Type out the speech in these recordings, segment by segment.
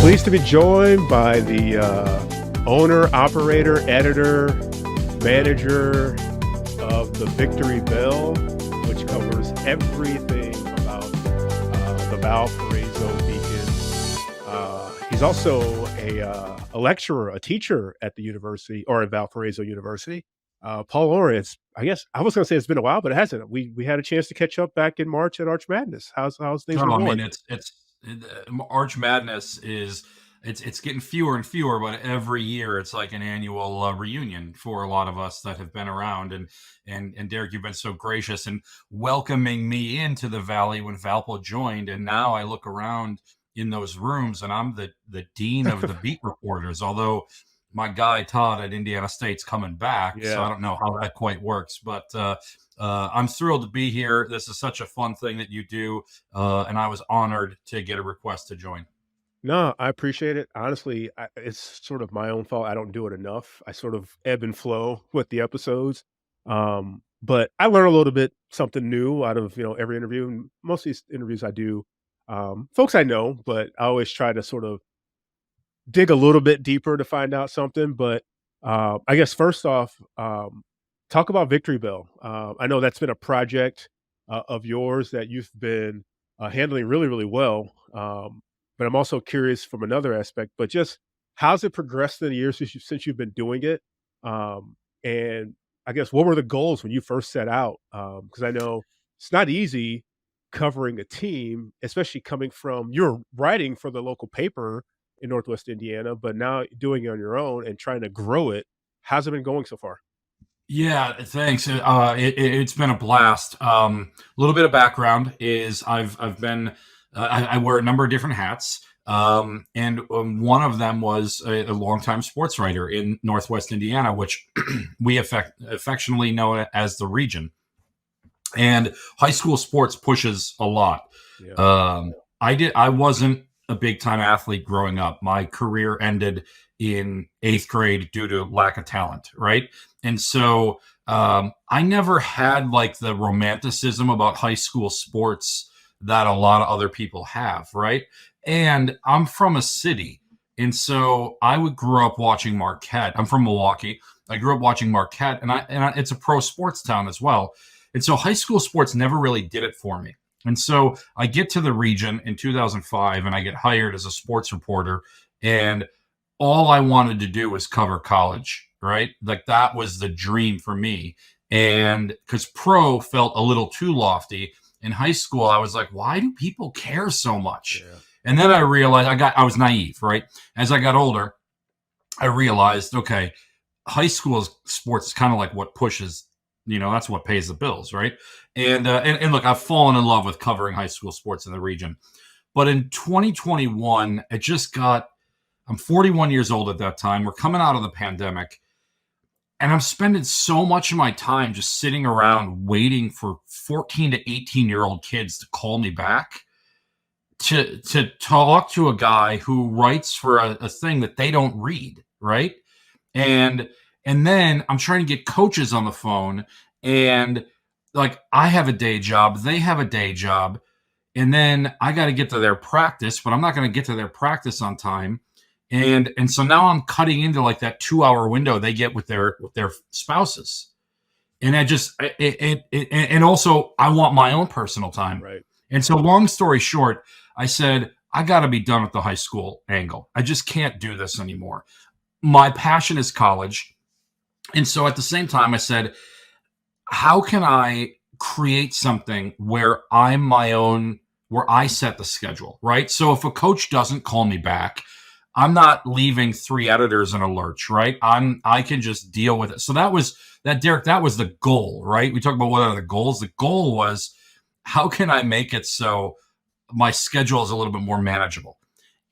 Pleased to be joined by the owner, operator, editor, manager of the Victory Bell, which covers everything about the Valparaiso Beacon. He's also a lecturer, a teacher at the university or at Valparaiso University. Paul Oren, I guess I was going to say it's been a while, but it hasn't. We had a chance to catch up back in March at Arch Madness. How's things been Oh, I going? mean, Arch Madness is it's getting fewer and fewer, but every year it's like an annual reunion for a lot of us that have been around. And Derek, you've been so gracious and welcoming me into the Valley when Valpo joined, and now I look around in those rooms and I'm the dean of the beat reporters. Although my guy Todd at Indiana State's coming back, so I don't know how that quite works, but. I'm thrilled to be here. This is such a fun thing that you do, and I was honored to get a request to join. No, I appreciate it. Honestly, it's sort of my own fault. I don't do it enough. I sort of ebb and flow with the episodes. But I learn a little bit something new out of, every interview. And most of these interviews I do, folks I know, but I always try to sort of dig a little bit deeper to find out something. But I guess first off, talk about Victory Bell. I know that's been a project of yours that you've been handling really, really well. But I'm also curious from another aspect, but just how's it progressed in the years since you've been doing it? And I guess what were the goals when you first set out? Because I know it's not easy covering a team, especially coming from you're writing for the local paper in Northwest Indiana, but now doing it on your own and trying to grow it. How's it been going so far? Yeah, thanks. It's been a blast. A little bit of background is I've been I wear a number of different hats, and one of them was a longtime sports writer in Northwest Indiana, which we affectionately know as the region. And high school sports pushes a lot. Yeah. I wasn't a big time athlete growing up. My career ended in 8th grade due to lack of talent, right? And so I never had like the romanticism about high school sports that a lot of other people have, right? And I'm from a city. And so I would grow up watching Marquette. I'm from Milwaukee. I grew up watching Marquette, and it's a pro sports town as well. And so high school sports never really did it for me. And so I get to the region in 2005 and I get hired as a sports reporter. And all I wanted to do was cover college, right? Like that was the dream for me. And because pro felt a little too lofty in high school, I was like, why do people care so much? Yeah. And then I realized I was naive, right? As I got older, I realized, okay, high school sports is kind of like what pushes, that's what pays the bills, right? And look, I've fallen in love with covering high school sports in the region. But in 2021, I'm 41 years old at that time. We're coming out of the pandemic. And I'm spending so much of my time just sitting around waiting for 14 to 18-year-old kids to call me back to talk to a guy who writes for a thing that they don't read, right? And then I'm trying to get coaches on the phone, and like I have a day job, they have a day job, and then I got to get to their practice, but I'm not going to get to their practice on time. And so now I'm cutting into like that 2-hour window they get with their spouses. And and also I want my own personal time. Right. And so long story short, I said, I got to be done with the high school angle. I just can't do this anymore. My passion is college. And so at the same time, I said, how can I create something where I'm my own, where I set the schedule, right? So if a coach doesn't call me back, I'm not leaving 3 editors in a lurch, right? I can just deal with it. So Derek, that was the goal, right? We talked about what are the goals. The goal was, how can I make it so my schedule is a little bit more manageable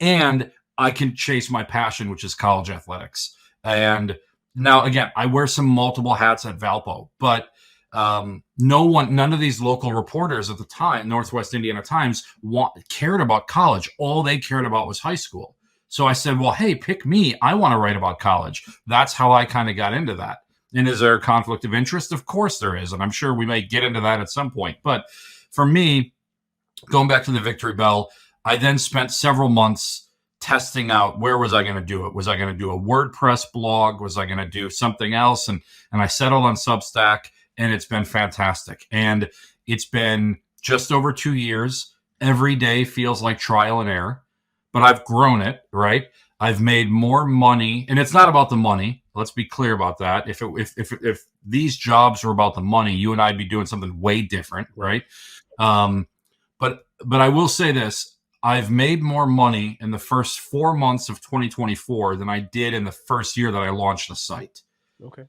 and I can chase my passion, which is college athletics. And now again, I wear some multiple hats at Valpo, but none of these local reporters at the time, Northwest Indiana Times, cared about college. All they cared about was high school. So I said, well, hey, pick me. I want to write about college. That's how I kind of got into that. And is there a conflict of interest? Of course there is. And I'm sure we may get into that at some point. But for me, going back to the Victory Bell, I then spent several months testing out where was I going to do it. Was I going to do a WordPress blog? Was I going to do something else? And I settled on Substack, and it's been fantastic. And it's been just over 2 years. Every day feels like trial and error, but I've grown it, right? I've made more money, and it's not about the money. Let's be clear about that. If these jobs were about the money, you and I'd be doing something way different, right? But I will say this: I've made more money in the first 4 months of 2024 than I did in the first year that I launched the site. Okay.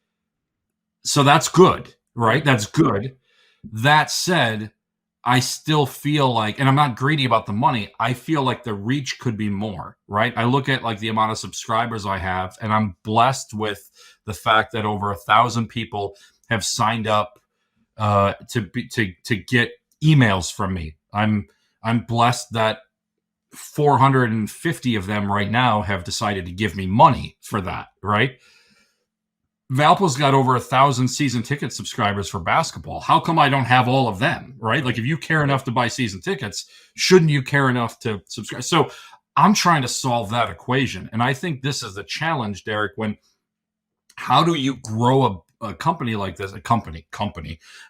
So that's good, right? That's good. That said, I still feel like, and I'm not greedy about the money, I feel like the reach could be more, right? I look at like the amount of subscribers I have, and I'm blessed with the fact that over 1,000 people have signed up to get emails from me. I'm blessed that 450 of them right now have decided to give me money for that, right? Valpo's got over 1,000 season ticket subscribers for basketball. How come I don't have all of them, right? Like if you care enough to buy season tickets, shouldn't you care enough to subscribe? So I'm trying to solve that equation. And I think this is the challenge, Derek, how do you grow a company like this, a company,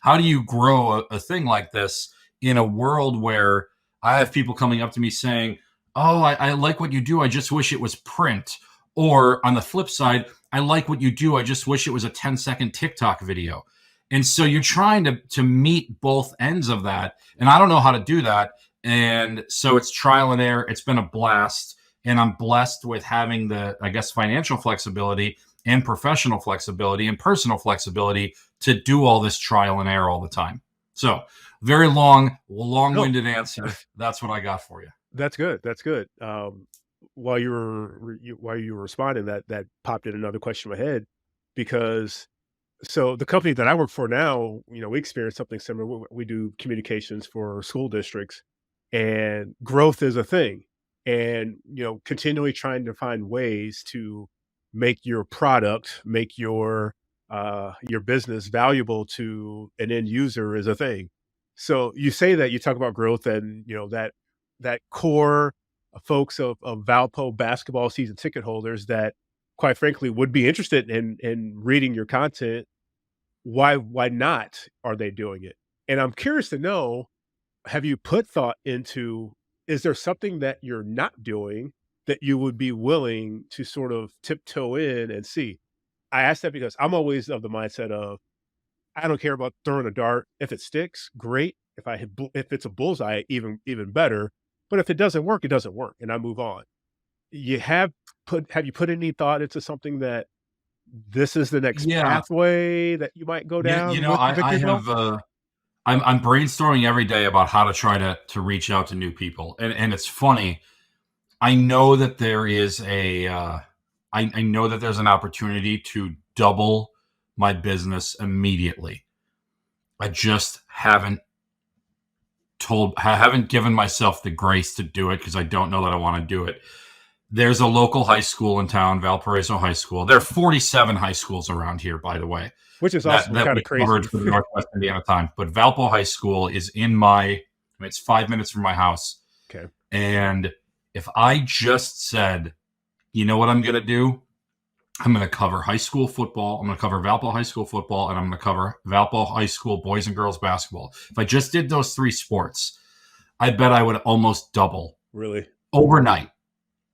how do you grow a thing like this in a world where I have people coming up to me saying, oh, I like what you do. I just wish it was print. Or on the flip side, I like what you do. I just wish it was a 10-second TikTok video. And so you're trying to meet both ends of that. And I don't know how to do that. And so it's trial and error. It's been a blast. And I'm blessed with having the, I guess, financial flexibility and professional flexibility and personal flexibility to do all this trial and error all the time. So very long-winded answer. That's what I got for you. That's good. That's good. While you were responding, that popped in another question in my head, because so the company that I work for now, we experience something similar. We do communications for school districts, and growth is a thing, and continually trying to find ways to make your product, make your business valuable to an end user is a thing. So you say that you talk about growth, and that core folks of Valpo basketball season ticket holders that, quite frankly, would be interested in reading your content. Why not are they doing it? And I'm curious to know, have you put thought into, is there something that you're not doing that you would be willing to sort of tiptoe in and see? I ask that because I'm always of the mindset of, I don't care about throwing a dart. If it sticks, great. If it's a bullseye, even better. But if it doesn't work, it doesn't work, and I move on. Have you put any thought into something that this is the next Yeah. pathway that you might go Yeah, down with I Victor's help? have I'm brainstorming every day about how to try to reach out to new people. And it's funny. I know that there is I know that there's an opportunity to double my business immediately. I just haven't given myself the grace to do it because I don't know that I want to do it. There's a local high school in town, Valparaiso High School. There are 47 high schools around here, by the way, Which is that also that kind we of crazy. covered for the Northwest Indiana Times. But Valpo High School is it's 5 minutes from my house. Okay. And if I just said, you know what I'm going to do? I'm going to cover high school football. I'm going to cover Valpo High School football, and I'm going to cover Valpo High School boys and girls basketball. If I just did those three sports, I bet I would almost double Really? overnight.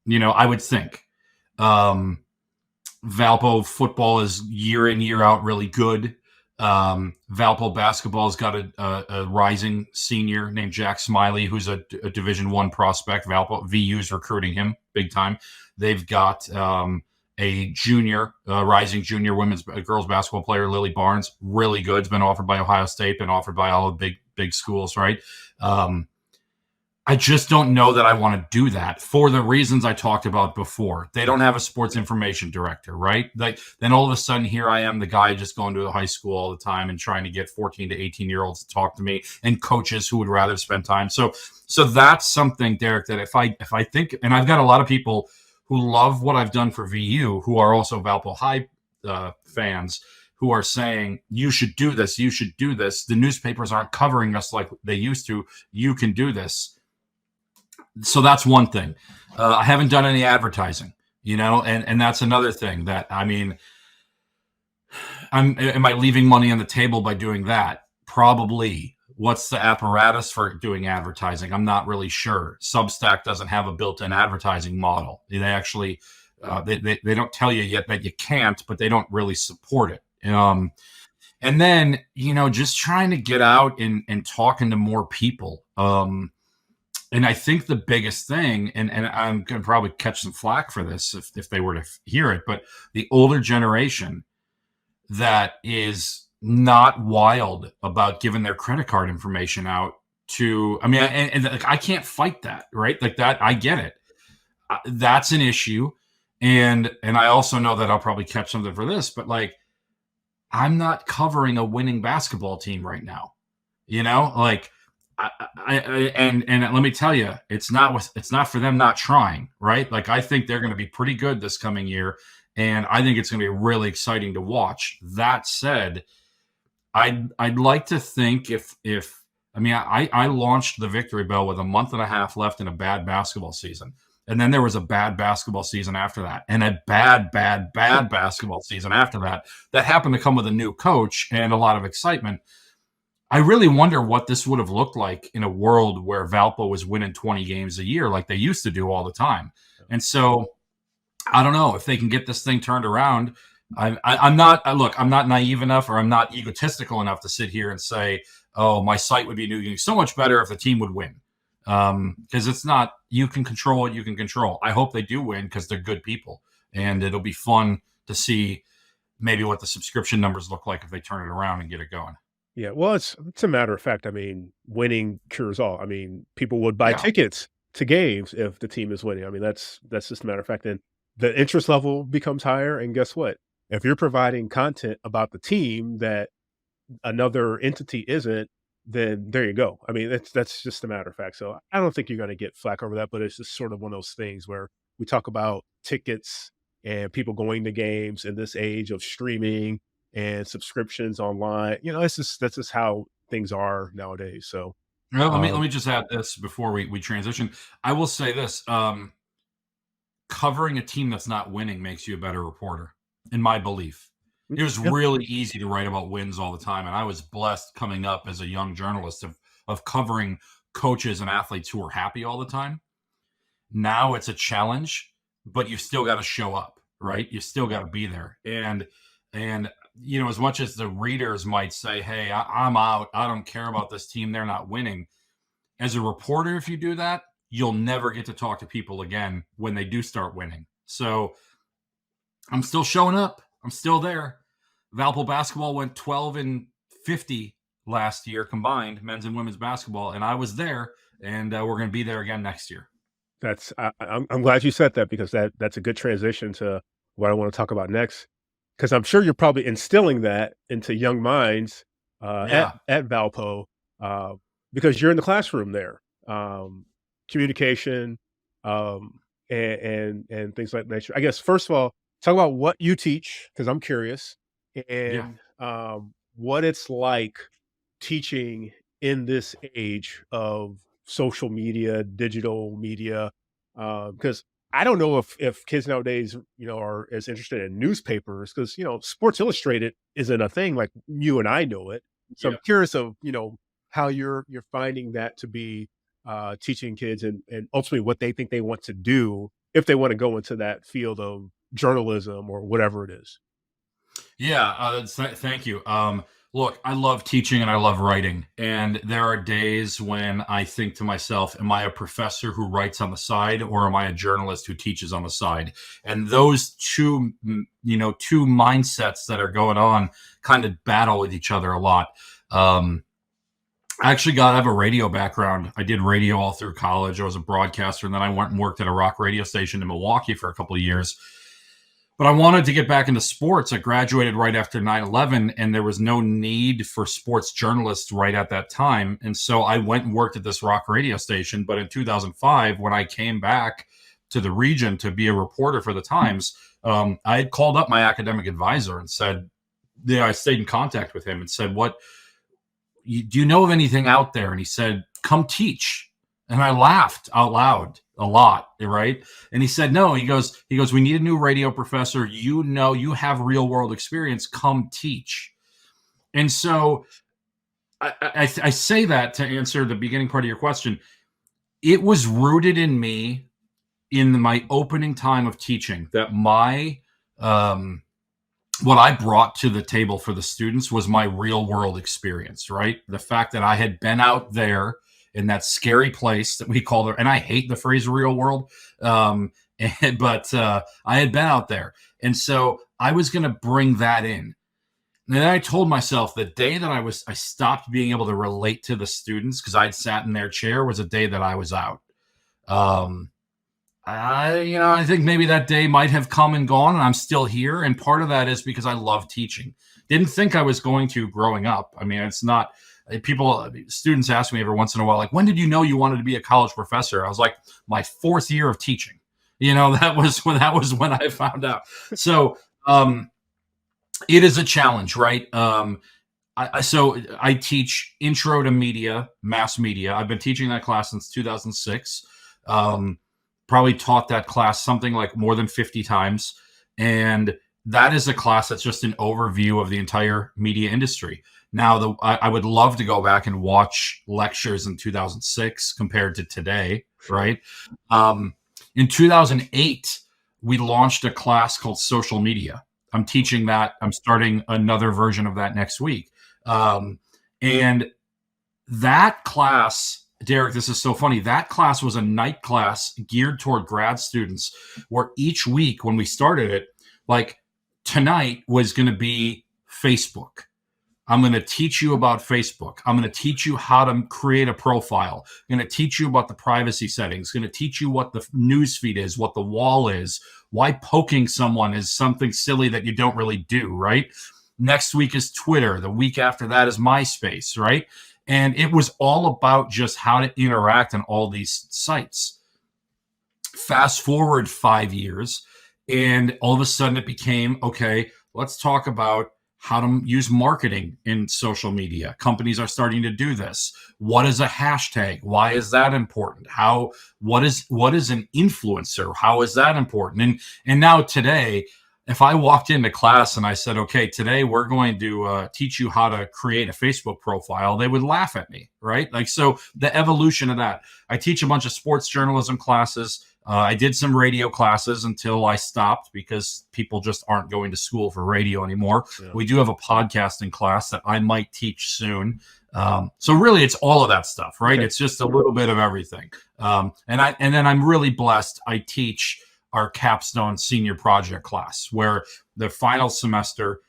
I would think. Valpo football is year in, year out really good. Valpo basketball has got a rising senior named Jack Smiley, who's a Division I prospect. Valpo VU's recruiting him big time. They've got a junior, rising junior girls basketball player, Lily Barnes, really good. It's been offered by Ohio State, been offered by all the big schools, right? I just don't know that I want to do that for the reasons I talked about before. They don't have a sports information director, right? Like then all of a sudden here I am, the guy just going to the high school all the time and trying to get 14 to 18-year-olds to talk to me, and coaches who would rather spend time. So that's something, Derek, that if I think, and I've got a lot of people who love what I've done for VU, who are also Valpo High fans, who are saying, you should do this, you should do this. The newspapers aren't covering us like they used to. You can do this. So that's one thing. I haven't done any advertising, and that's another thing that, I mean, am I leaving money on the table by doing that? Probably. What's the apparatus for doing advertising? I'm not really sure. Substack doesn't have a built-in advertising model. They actually they don't tell you yet that you can't, but they don't really support it. And then, just trying to get out and talking to more people. And I think the biggest thing, and I'm going to probably catch some flack for this if they were to hear it, but the older generation that is not wild about giving their credit card information out to, I mean, and like, I can't fight that, right? Like that, I get it. That's an issue. And I also know that I'll probably catch something for this, but like, I'm not covering a winning basketball team right now. Like and let me tell you, it's not for them not trying, right? Like I think they're going to be pretty good this coming year, and I think it's going to be really exciting to watch. That said, I'd like to think if I mean I launched the Victory Bell with a month and a half left in a bad basketball season. And then there was a bad basketball season after that, and a bad basketball season after that. That happened to come with a new coach and a lot of excitement. I really wonder what this would have looked like in a world where Valpo was winning 20 games a year like they used to do all the time. And so I don't know if they can get this thing turned around. I'm not look. I'm not naive enough, or I'm not egotistical enough to sit here and say, "Oh, my site would be doing so much better if the team would win." Because it's not. You can control what you can control. I hope they do win because they're good people, and it'll be fun to see maybe what the subscription numbers look like if they turn it around and get it going. Yeah, well, it's a matter of fact. I mean, winning cures all. I mean, people would buy Yeah. tickets to games if the team is winning. I mean, that's just a matter of fact. And the interest level becomes higher. And guess what? If you're providing content about the team that another entity isn't, then there you go. I mean, that's just a matter of fact. So I don't think you're going to get flack over that, but it's just sort of one of those things where we talk about tickets and people going to games in this age of streaming and subscriptions online. It's just that's just how things are nowadays. So Well, let um me just add this before we transition. I will say this: covering a team that's not winning makes you a better reporter, in my belief. It was yeah, really easy to write about wins all the time, and I was blessed coming up as a young journalist of covering coaches and athletes who were happy all the time. Now it's a challenge, but you still got to show up, right. right? You still got to be there, and as much as the readers might say, "Hey, I'm out. I don't care about this team. They're not winning." As a reporter, if you do that, you'll never get to talk to people again when they do start winning. So I'm still showing up. I'm still there. Valpo basketball went 12-50 last year combined, men's and women's basketball, and I was there. And we're going to be there again next year. I'm glad you said that because that's a good transition to what I want to talk about next. Because I'm sure you're probably instilling that into young minds Yeah, at Valpo uh, because you're in the classroom there. Communication and things like that. I guess first of all, talk about what you teach because I'm curious, yeah. and what it's like teaching in this age of social media, digital media, because I don't know if kids nowadays, are as interested in newspapers because Sports Illustrated isn't a thing like you and I know it. So I'm Yeah. curious of how you're finding that to be teaching kids and ultimately what they think they want to do if they want to go into that field of journalism or whatever it is. Yeah, thank you. Look, I love teaching and I love writing. And there are days when I think to myself, am I a professor who writes on the side or am I a journalist who teaches on the side? And those two mindsets that are going on kind of battle with each other a lot. Um, I have a radio background. I did radio all through college. I was a broadcaster, and then I went and worked at a rock radio station in Milwaukee for a couple of years. But I wanted to get back into sports. I graduated right after 9/11, and there was no need for sports journalists right at that time. And so I went and worked at this rock radio station. But in 2005, when I came back to the region to be a reporter for the Times, I had called up my academic advisor and said, yeah, I stayed in contact with him and said, do you know of anything out there? And he said, come teach. And I laughed out loud a lot, right? And he said, no, he goes, we need a new radio professor. You have real world experience. Come teach. And so I say that to answer the beginning part of your question. It was rooted in me in my opening time of teaching that my um, what I brought to the table for the students was my real world experience, right? The fact that I had been out there in that scary place that we call it, and I hate the phrase real world, but I had been out there. And so I was going to bring that in. And then I told myself the day that I stopped being able to relate to the students because I'd sat in their chair was a day that I was out. Um, I think maybe that day might have come and gone, and I'm still here. And part of that is because I love teaching. Didn't think I was going to growing up. I mean, it's not students ask me every once in a while, like, when did you know you wanted to be a college professor? I was like, my fourth year of teaching. That was when I found out. So it is a challenge, right? So I teach intro to media, mass media. I've been teaching that class since 2006. Um, Probably taught that class something like more than 50 times. And that is a class that's just an overview of the entire media industry. Now, I would love to go back and watch lectures in 2006 compared to today, Sure. right? Um, in 2008, we launched a class called social media. I'm teaching that. I'm starting another version of that next week. Um, and that class, Derek, this is so funny. That class was a night class geared toward grad students, where each week when we started it, like tonight was going to be Facebook. I'm going to teach you about Facebook. I'm going to teach you how to create a profile. I'm going to teach you about the privacy settings. I'm going to teach you what the news feed is, what the wall is, why poking someone is something silly that you don't really do, right? Next week is Twitter. The week after that is MySpace, right? And it was all about just how to interact on all these sites. Fast forward 5 years, and all of a sudden it became okay, let's talk about how to use marketing in social media. Companies are starting to do this. What is a hashtag? Why is that important? What is an influencer? How is that important? And now today, if I walked into class and I said, okay, today we're going to teach you how to create a Facebook profile, they would laugh at me, right? Like, so the evolution of that. I teach a bunch of sports journalism classes. I did some radio classes until I stopped because people just aren't going to school for radio anymore. Yeah. We do have a podcasting class that I might teach soon. So really, it's all of that stuff, right? Okay. It's just a little bit of everything. And then I'm really blessed. I teach our capstone senior project class, where the final semester,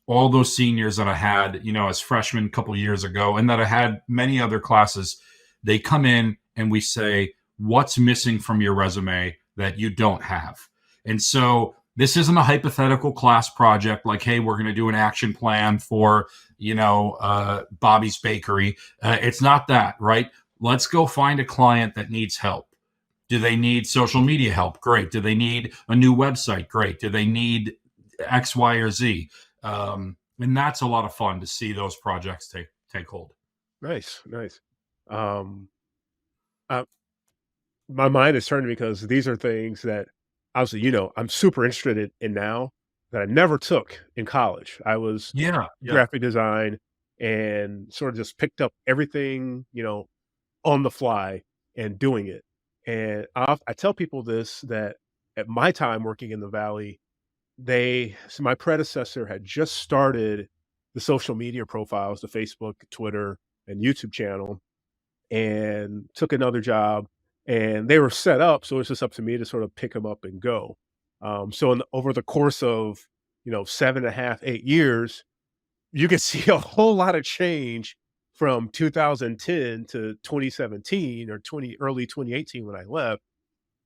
all those seniors that I had, as freshmen a couple years ago, and that I had many other classes, they come in and we say, what's missing from your resume that you don't have? And so this isn't a hypothetical class project like, hey, we're going to do an action plan for, Bobby's Bakery. It's not that, right? Let's go find a client that needs help. Do they need social media help? Great. Do they need a new website? Great. Do they need X, Y, or Z? And that's a lot of fun to see those projects take hold. Nice, nice. Um, uh, my mind is turning because these are things that obviously, I'm super interested in now that I never took in college. I was Yeah, yeah, graphic design and sort of just picked up everything, on the fly and doing it. And I tell people this that at my time working in the Valley, so my predecessor had just started the social media profiles, the Facebook, Twitter, and YouTube channel, and took another job, and they were set up, so it's just up to me to sort of pick them up and go. So over the course of 7.5, 8 years, you can see a whole lot of change from 2010 to 2017 or early 2018 when I left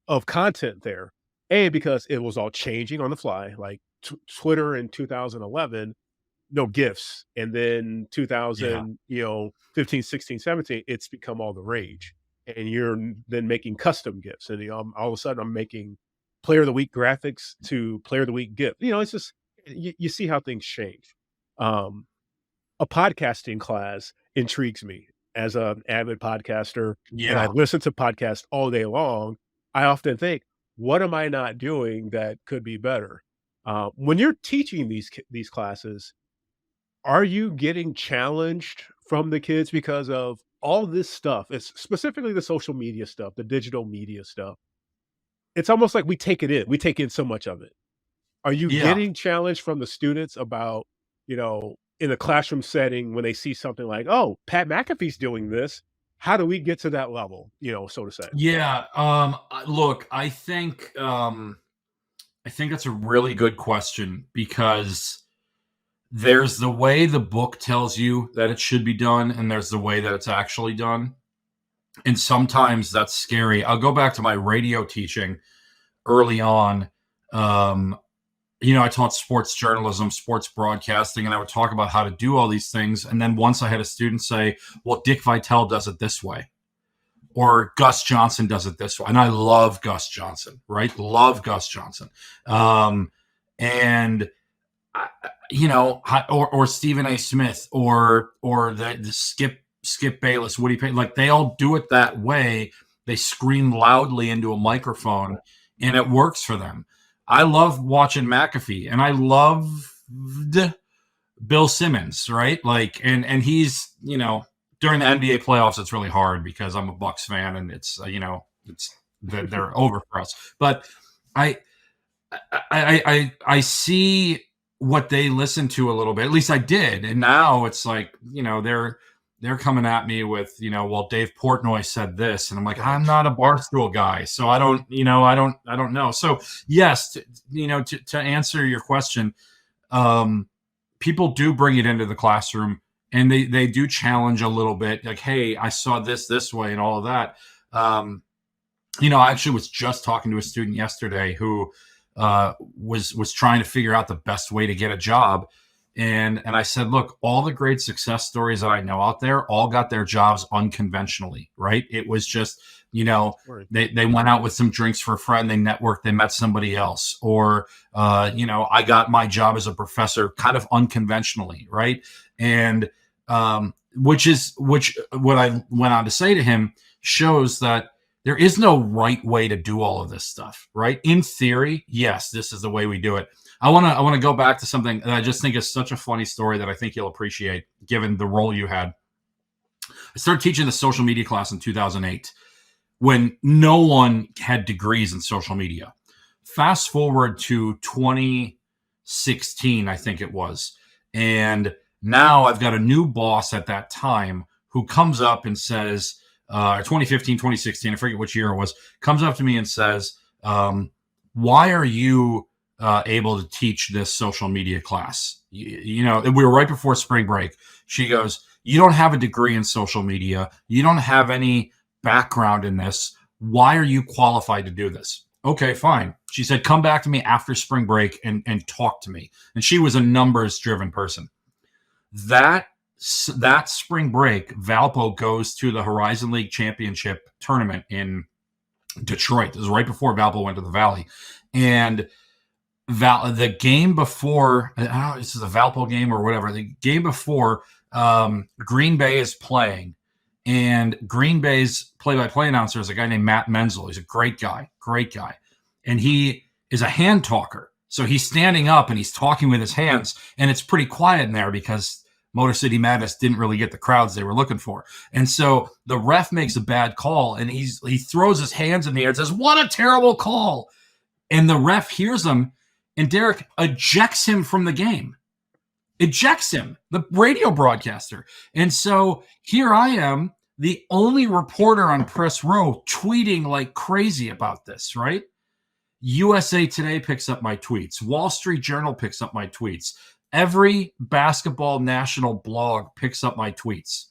of content there. A, because it was all changing on the fly, like Twitter in 2011, no gifts. And then yeah, 2000, 15, 16, 17, it's become all the rage. And you're then making custom gifts. And all of a sudden I'm making player of the week graphics to player of the week gift. It's just, you see how things change. Um, a podcasting class intrigues me as an avid podcaster, and I yeah. listen to podcasts all day long. I often think, what am I not doing that could be better? When you're teaching these classes, are you getting challenged from the kids because of all this stuff? It's specifically the social media stuff, the digital media stuff. It's almost like we take it in. We take in so much of it. Are you Yeah. getting challenged from the students about, in a classroom setting when they see something like, "Oh, Pat McAfee's doing this. How do we get to that level?" So to say. Yeah. Look, I think that's a really good question because there's the way the book tells you that it should be done, and there's the way that it's actually done. And sometimes that's scary. I'll go back to my radio teaching early on. Um, I taught sports journalism, sports broadcasting, and I would talk about how to do all these things. And then once I had a student say, well, Dick Vitale does it this way, or Gus Johnson does it this way. And I love Gus Johnson, right? Love Gus Johnson. And or Stephen A. Smith, or the Skip Bayless, Woody Payne, like they all do it that way. They scream loudly into a microphone, and it works for them. I love watching McAfee, and I loved Bill Simmons, right? Like, and he's during the NBA playoffs, it's really hard because I'm a Bucks fan, and it's it's they're over for us. But I I see what they listen to a little bit. At least I did, and now it's like they're coming at me with well, Dave Portnoy said this, and I'm like, I'm not a Barstool guy, so I don't I don't know. So yes, to answer your question, people do bring it into the classroom, and they do challenge a little bit, like, hey, I saw this way and all of that. I actually was just talking to a student yesterday who was trying to figure out the best way to get a job. And I said, look, all the great success stories that I know out there all got their jobs unconventionally, right? It was just, they went out with some drinks for a friend, they networked, they met somebody else, or, I got my job as a professor kind of unconventionally, right? And which what I went on to say to him shows that there is no right way to do all of this stuff, right? In theory, yes, this is the way we do it. I want to go back to something that I just think is such a funny story that I think you'll appreciate, given the role you had. I started teaching the social media class in 2008 when no one had degrees in social media. Fast forward to 2016, I think it was, and now I've got a new boss at that time who comes up and says, 2015, 2016, I forget which year it was, comes up to me and says, why are you able to teach this social media class? We were right before spring break. She goes, you don't have a degree in social media. You don't have any background in this. Why are you qualified to do this? Okay, fine. She said, come back to me after spring break and talk to me. And she was a numbers driven person. That spring break, Valpo goes to the Horizon League Championship tournament in Detroit. This was right before Valpo went to the Valley. And the game before, I don't know, this is a Valpo game or whatever, the game before, Green Bay is playing. And Green Bay's play-by-play announcer is a guy named Matt Menzel. He's a great guy. And he is a hand talker. So he's standing up and he's talking with his hands, and it's pretty quiet in there because Motor City Madness didn't really get the crowds they were looking for. And so the ref makes a bad call, and he throws his hands in the air and says, what a terrible call. And the ref hears him, and Derek ejects him from the game. Ejects him, the radio broadcaster. And so here I am, the only reporter on press row, tweeting like crazy about this, right? USA Today picks up my tweets. Wall Street Journal picks up my tweets. Every basketball national blog picks up my tweets.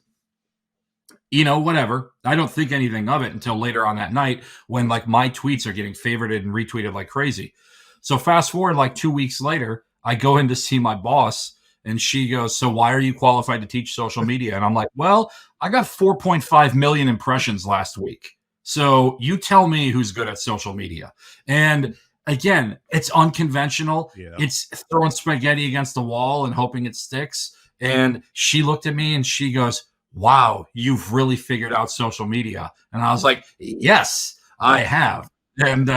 Whatever. I don't think anything of it until later on that night when like my tweets are getting favorited and retweeted like crazy. So fast forward like 2 weeks later, I go in to see my boss, and she goes, so why are you qualified to teach social media? And I'm like, well, I got 4.5 million impressions last week. So you tell me who's good at social media. And again, it's unconventional. Yeah. It's throwing spaghetti against the wall and hoping it sticks. And she looked at me and she goes, wow, you've really figured out social media. And I was like, yes, I have. and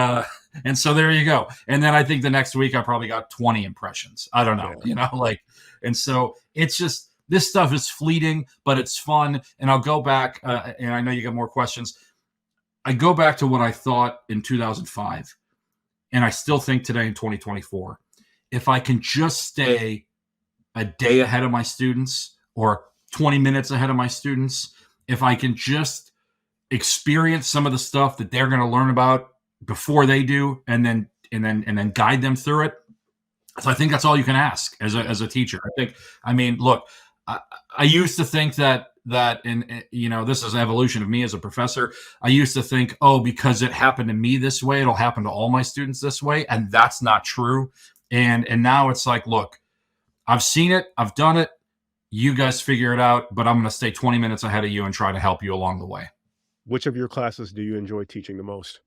and so there you go. And then I think the next week I probably got 20 impressions. I don't know, Yeah. like, and so it's just this stuff is fleeting, but it's fun. And I'll go back, and I know you got more questions. I go back to what I thought in 2005, and I still think today in 2024. If I can just stay a day ahead of my students or 20 minutes ahead of my students, if I can just experience some of the stuff that they're going to learn about before they do, and then guide them through it. So I think that's all you can ask as Yeah. a teacher. I mean, look, I used to think that in this is evolution of me as a professor. I used to think, oh, because it happened to me this way, it'll happen to all my students this way, and that's not true. And now it's like, look, I've seen it, I've done it. You guys figure it out, but I'm going to stay 20 minutes ahead of you and try to help you along the way. Which of your classes do you enjoy teaching the most?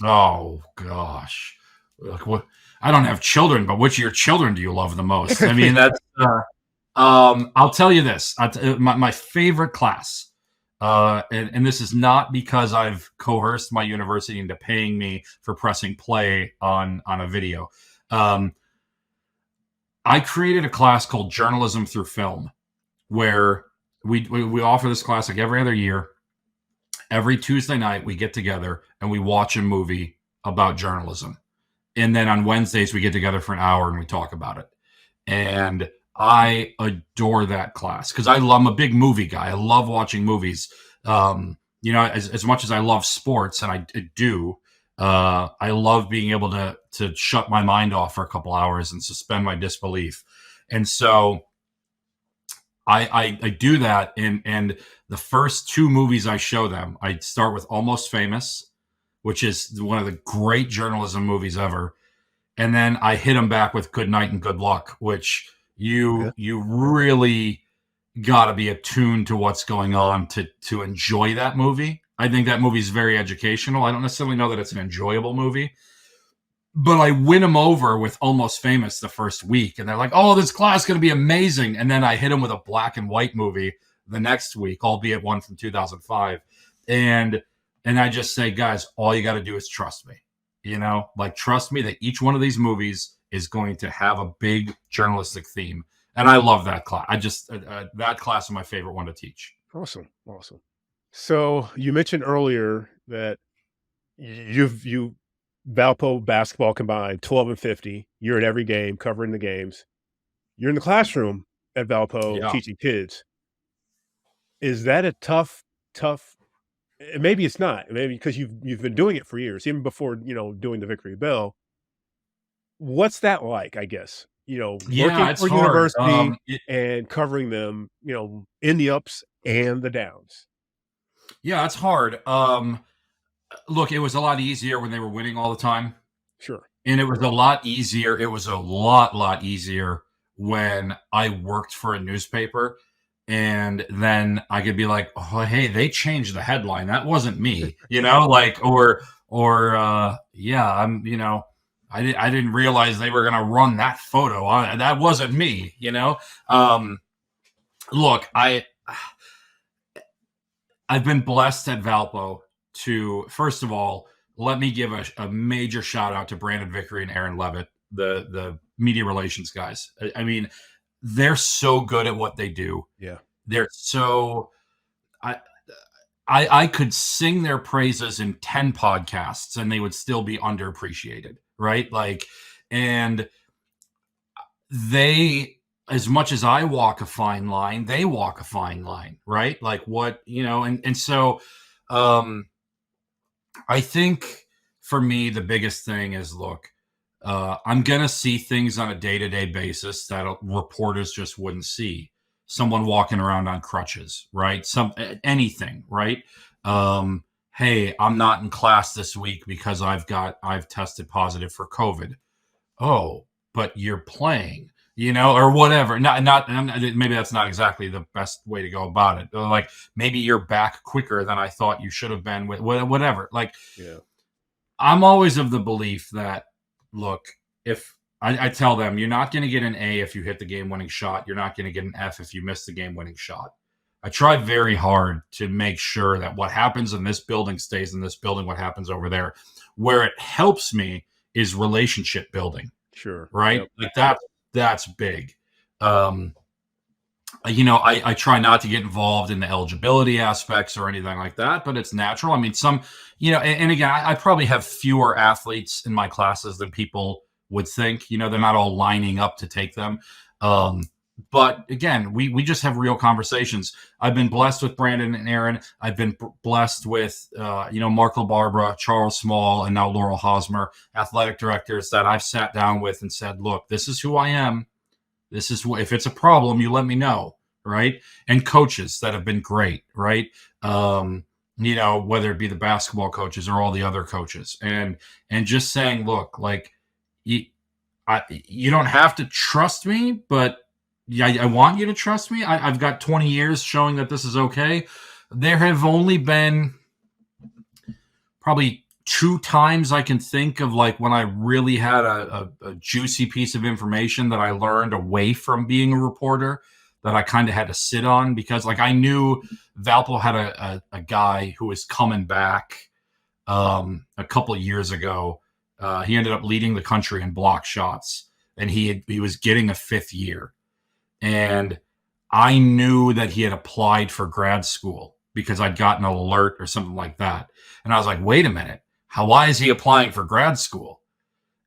Oh gosh, like what? I don't have children, but which of your children do you love the most? I mean, that's. I'll tell you this: my favorite class, and this is not because I've coerced my university into paying me for pressing play on a video. I created a class called Journalism Through Film, where we offer this class like every other year. Every Tuesday night, we get together and we watch a movie about journalism. And then on Wednesdays, we get together for an hour and we talk about it. And I adore that class because I'm a big movie guy. I love watching movies. As much as I love sports, and I do, I love being able to shut my mind off for a couple hours and suspend my disbelief. And so I do that, and the first two movies I show them, I start with Almost Famous, which is one of the great journalism movies ever, and then I hit them back with Good Night and Good Luck, which Okay. you really got to be attuned to what's going on to enjoy that movie. I think that movie is very educational. I don't necessarily know that it's an enjoyable movie, but I win them over with Almost Famous the first week, and they're like, "Oh, this class is going to be amazing." And then I hit them with a black and white movie the next week, albeit one from 2005, and I just say, guys, all you got to do is trust me. Like trust me that each one of these movies is going to have a big journalistic theme, and I love that class. I just that class is my favorite one to teach. Awesome. Awesome. So you mentioned earlier that you Valpo basketball combined 12 and 50. You're at every game, covering the games. You're in the classroom at Valpo Yeah. teaching kids. Is that a tough? Maybe it's not. Maybe because you've been doing it for years, even before doing the Victory Bell. What's that like? I guess Yeah, working it's for a hard. university and covering them, in the ups and the downs. Yeah, it's hard. Look, it was a lot easier when they were winning all the time. Sure. And it was a lot easier. It was a lot easier when I worked for a newspaper. And then I could be like, oh, hey, they changed the headline. That wasn't me, like, yeah, I didn't realize they were going to run that photo. That wasn't me, Look, I've been blessed at Valpo to, first of all, let me give a major shout out to Brandon Vickery and Aaron Levitt, the media relations guys. I mean, they're so good at what they do. Yeah. They're so I I could sing their praises in 10 podcasts and they would still be underappreciated, right? Like, and they, as much as I walk a fine line, they walk a fine line, right? Like what, and so um I think for me the biggest thing is, look, I'm gonna see things on a day-to-day basis that reporters just wouldn't see. Someone walking around on crutches, right? Anything, right? Hey, I'm not in class this week because I've tested positive for COVID. Oh, but you're playing, or whatever. Not maybe that's not exactly the best way to go about it. Like maybe you're back quicker than I thought you should have been with whatever. Like Yeah. I'm always of the belief that, look, if I tell them you're not going to get an A if you hit the game winning shot, you're not going to get an F if you miss the game winning shot. I try very hard to make sure that what happens in this building stays in this building, what happens over there. Where it helps me is relationship building, Sure. right? Yep. Like that's big. Um, I try not to get involved in the eligibility aspects or anything like that, but it's natural. I mean, and again, I probably have fewer athletes in my classes than people would think. They're not all lining up to take them. Um, but again, we just have real conversations. I've been blessed with Brandon and Aaron. I've been blessed with, Mark LaBarbera, Charles Small, and now Laurel Hosmer, athletic directors that I've sat down with and said, look, this is who I am. This is if it's a problem, you let me know, right? And coaches that have been great, right? Whether it be the basketball coaches or all the other coaches, and just saying, look, like you don't have to trust me, but yeah, I want you to trust me. I've got 20 years showing that this is okay. There have only been probably two times I can think of, like, when I really had a juicy piece of information that I learned away from being a reporter that I kind of had to sit on, because like I knew Valpo had a guy who was coming back a couple of years ago. He ended up leading the country in block shots, and he was getting a fifth year, and I knew that he had applied for grad school because I'd gotten an alert or something like that. And I was like, wait a minute, why is he applying for grad school?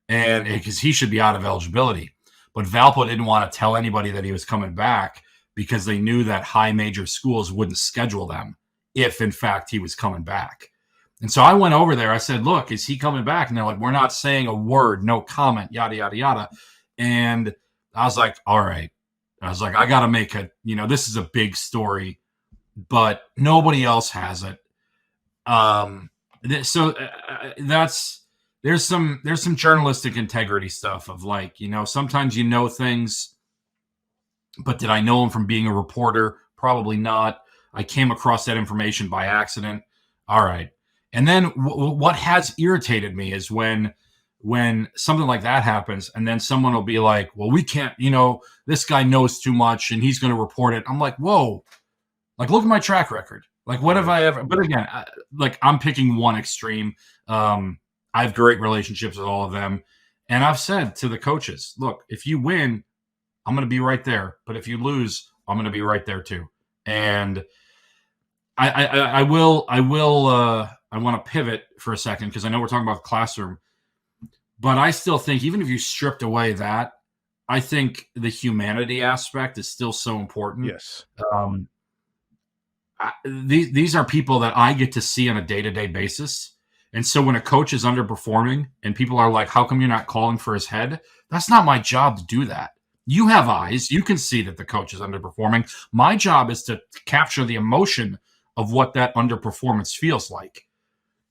And because he should be out of eligibility. But Valpo didn't want to tell anybody that he was coming back because they knew that high major schools wouldn't schedule them if, in fact, he was coming back. And so I went over there. I said, look, is he coming back? And they're like, we're not saying a word, no comment, yada, yada, yada. And I was like, all right. I was like, I got to make this is a big story, but nobody else has it. So that's there's some journalistic integrity stuff of, like, sometimes things, but did I know them from being a reporter? Probably not. I came across that information by accident. All right. And then what has irritated me is when something like that happens, and then someone will be like, well, we can't, this guy knows too much and he's going to report it. I'm like, whoa, like, look at my track record. Like, what have Right. I ever? But again, I'm picking one extreme. I have great relationships with all of them, and I've said to the coaches, look, if you win, I'm going to be right there. But if you lose, I'm going to be right there too. And I will. I want to pivot for a second because I know we're talking about the classroom, but I still think, even if you stripped away that, I think the humanity aspect is still so important. Yes. Um, these are people that I get to see on a day-to-day basis. And so when a coach is underperforming and people are like, how come you're not calling for his head? That's not my job to do that. You have eyes. You can see that the coach is underperforming. My job is to capture the emotion of what that underperformance feels like.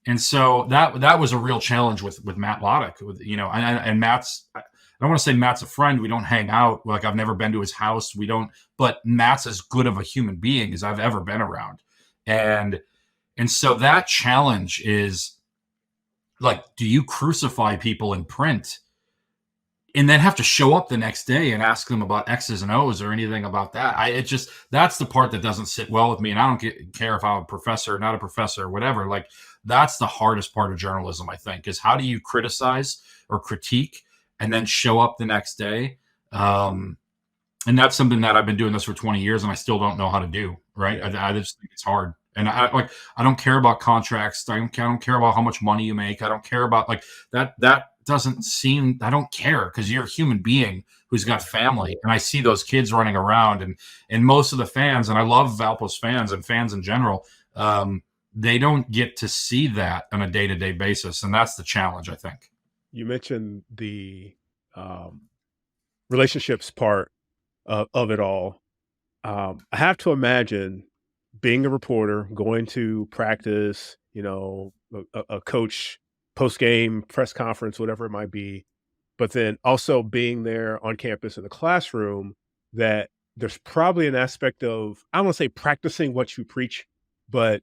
And so that was a real challenge with Matt Loddick, and Matt's. I don't want to say Matt's a friend. We don't hang out. Like, I've never been to his house. We don't. But Matt's as good of a human being as I've ever been around, and so that challenge is, like, do you crucify people in print and then have to show up the next day and ask them about X's and O's or anything about that? That's the part that doesn't sit well with me. And I don't care if I'm a professor or not a professor or whatever. Like, that's the hardest part of journalism, I think, is how do you criticize or critique and then show up the next day? And that's something that I've been doing this for 20 years and I still don't know how to do. Right. Yeah. I just think it's hard. And I don't care about contracts. I don't care about how much money you make. I don't care about, like, that doesn't seem, I don't care, because you're a human being who's got family. And I see those kids running around, and most of the fans, and I love Valpo's fans and fans in general, they don't get to see that on a day-to-day basis. And that's the challenge, I think. You mentioned the relationships part of it all. I have to imagine being a reporter, going to practice, a coach post game press conference, whatever it might be, but then also being there on campus in the classroom, that there's probably an aspect of, I don't want to say practicing what you preach, but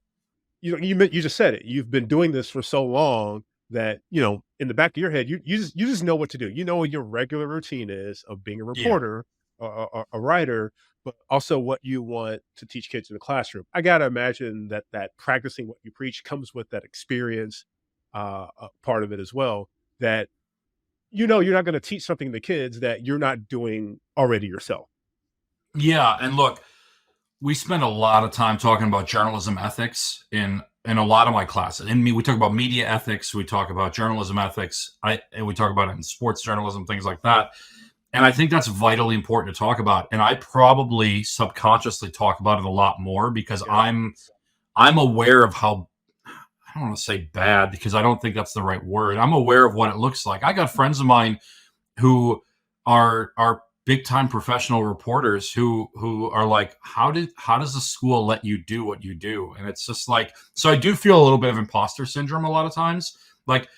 you just said it. You've been doing this for so long that, in the back of your head, you just know what to do. You know what your regular routine is of being a Yeah. reporter. a writer, but also what you want to teach kids in the classroom. I gotta imagine that practicing what you preach comes with that experience, part of it as well. That you're not going to teach something to kids that you're not doing already yourself. Yeah, and look, we spend a lot of time talking about journalism ethics in a lot of my classes. And we talk about media ethics, we talk about journalism ethics, and we talk about it in sports journalism, things like that. And I think that's vitally important to talk about. And I probably subconsciously talk about it a lot more because Yeah, I'm aware of how, I don't want to say bad because I don't think that's the right word. I'm aware of what it looks like. I got friends of mine who are big time professional reporters who are like, how does the school let you do what you do? And it's just like, so I do feel a little bit of imposter syndrome a lot of times. Like,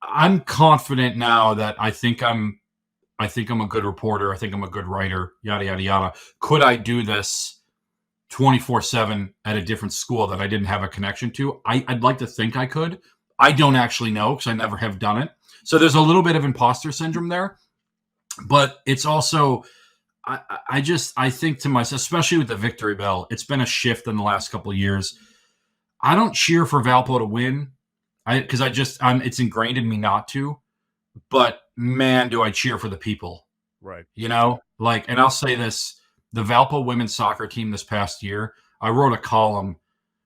I'm confident now that I think I'm a good reporter. I think I'm a good writer, yada, yada, yada. Could I do this 24/7 at a different school that I didn't have a connection to? I'd like to think I could. I don't actually know because I never have done it. So there's a little bit of imposter syndrome there, but it's also, I think to myself, especially with the victory bell, it's been a shift in the last couple of years. I don't cheer for Valpo to win, because it's ingrained in me not to. But man, do I cheer for the people. right. Like, and I'll say this: the Valpo women's soccer team this past year, I wrote a column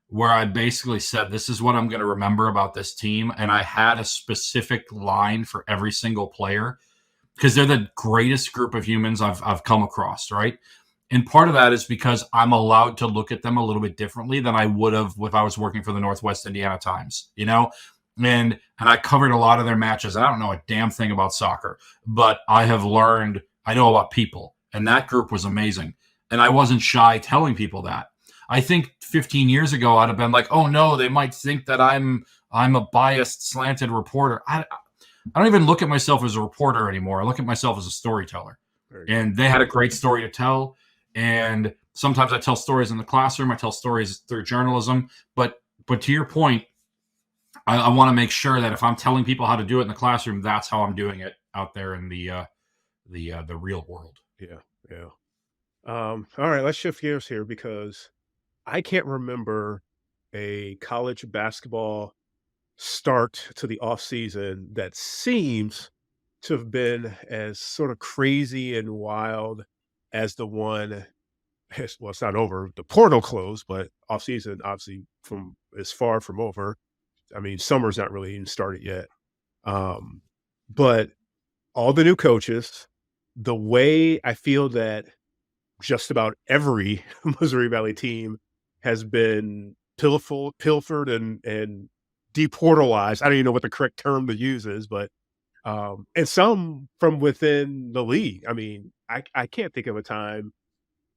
where I basically said, this is what I'm going to remember about this team. And I had a specific line for every single player because they're the greatest group of humans I've come across, right? And part of that is because I'm allowed to look at them a little bit differently than I would have if I was working for the Northwest Indiana Times, and I covered a lot of their matches. I don't know a damn thing about soccer, but I know about people, and that group was amazing. And I wasn't shy telling people that. I think 15 years ago I'd have been like, "Oh no, they might think that I'm a biased, slanted reporter." I don't even look at myself as a reporter anymore. I look at myself as a storyteller. Very good. And they had a great story to tell. And sometimes I tell stories in the classroom. I tell stories through journalism. But to your point, I want to make sure that if I'm telling people how to do it in the classroom, that's how I'm doing it out there in the real world. Yeah, yeah. All right, let's shift gears here because I can't remember a college basketball start to the off season that seems to have been as sort of crazy and wild as the one. Well, it's not over. The portal closed, but off season obviously from is far from over. I mean, summer's not really even started yet. Um, but all the new coaches, the way I feel that just about every Missouri Valley team has been pilfered and deportalized. I don't even know what the correct term to use is, but and some from within the league. I mean, I can't think of a time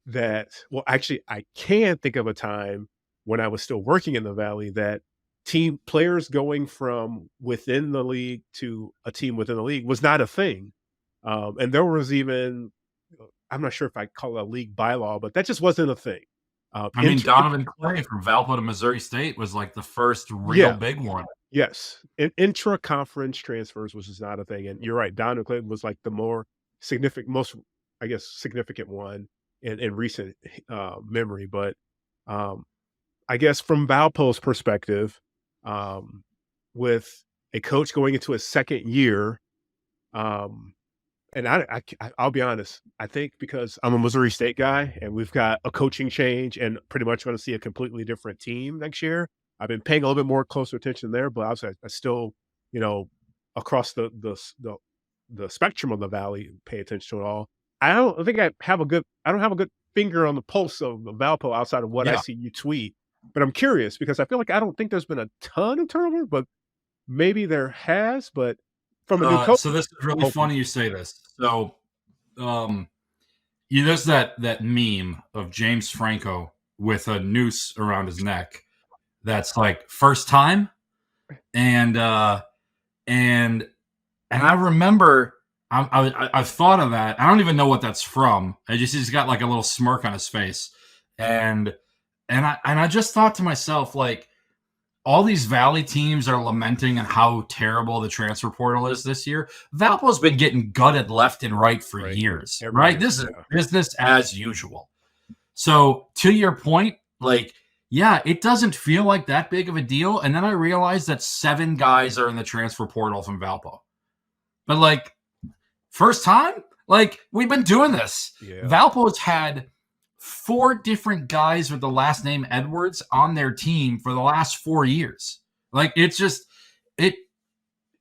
that well, actually, I can think of a time when I was still working in the Valley that team players going from within the league to a team within the league was not a thing. And there was even, I'm not sure if I call it a league bylaw, but that just wasn't a thing. I mean, Donovan Clay from Valpo to Missouri State was like the first real Yeah, big one. yes. Intra-conference transfers was just not a thing. And you're right, Donovan Clinton was like the more significant, most, I guess, significant one in recent memory. But um, I guess from Valpo's perspective, um, with a coach going into his second year, um, and I'll be honest, I think because I'm a Missouri State guy and we've got a coaching change and pretty much gonna see a completely different team next year, I've been paying a little bit more closer attention there, but obviously I still, you know, across the spectrum of the valley, pay attention to it all. I don't have a good finger on the pulse of Valpo outside of what I Yeah. see you tweet, but I'm curious because I feel like I don't think there's been a ton of turnover, but maybe there has, but from a new coach. So this is really funny you say this. So, um, there's that meme of James Franco with a noose around his neck. That's like first time, and and I remember I've thought of that. I don't even know what that's from. He's got like a little smirk on his face, and I just thought to myself like, all these Valley teams are lamenting on how terrible the transfer portal is this year. Valpo's been getting gutted left and right for Right. years, Every right? year. This is Yeah. business as usual. So to your point, like, yeah, it doesn't feel like that big of a deal. And then I realized that 7 guys are in the transfer portal from Valpo. But like, first time? Like, we've been doing this. Yeah. Valpo's had 4 different guys with the last name Edwards on their team for the last 4 years. Like, it's just it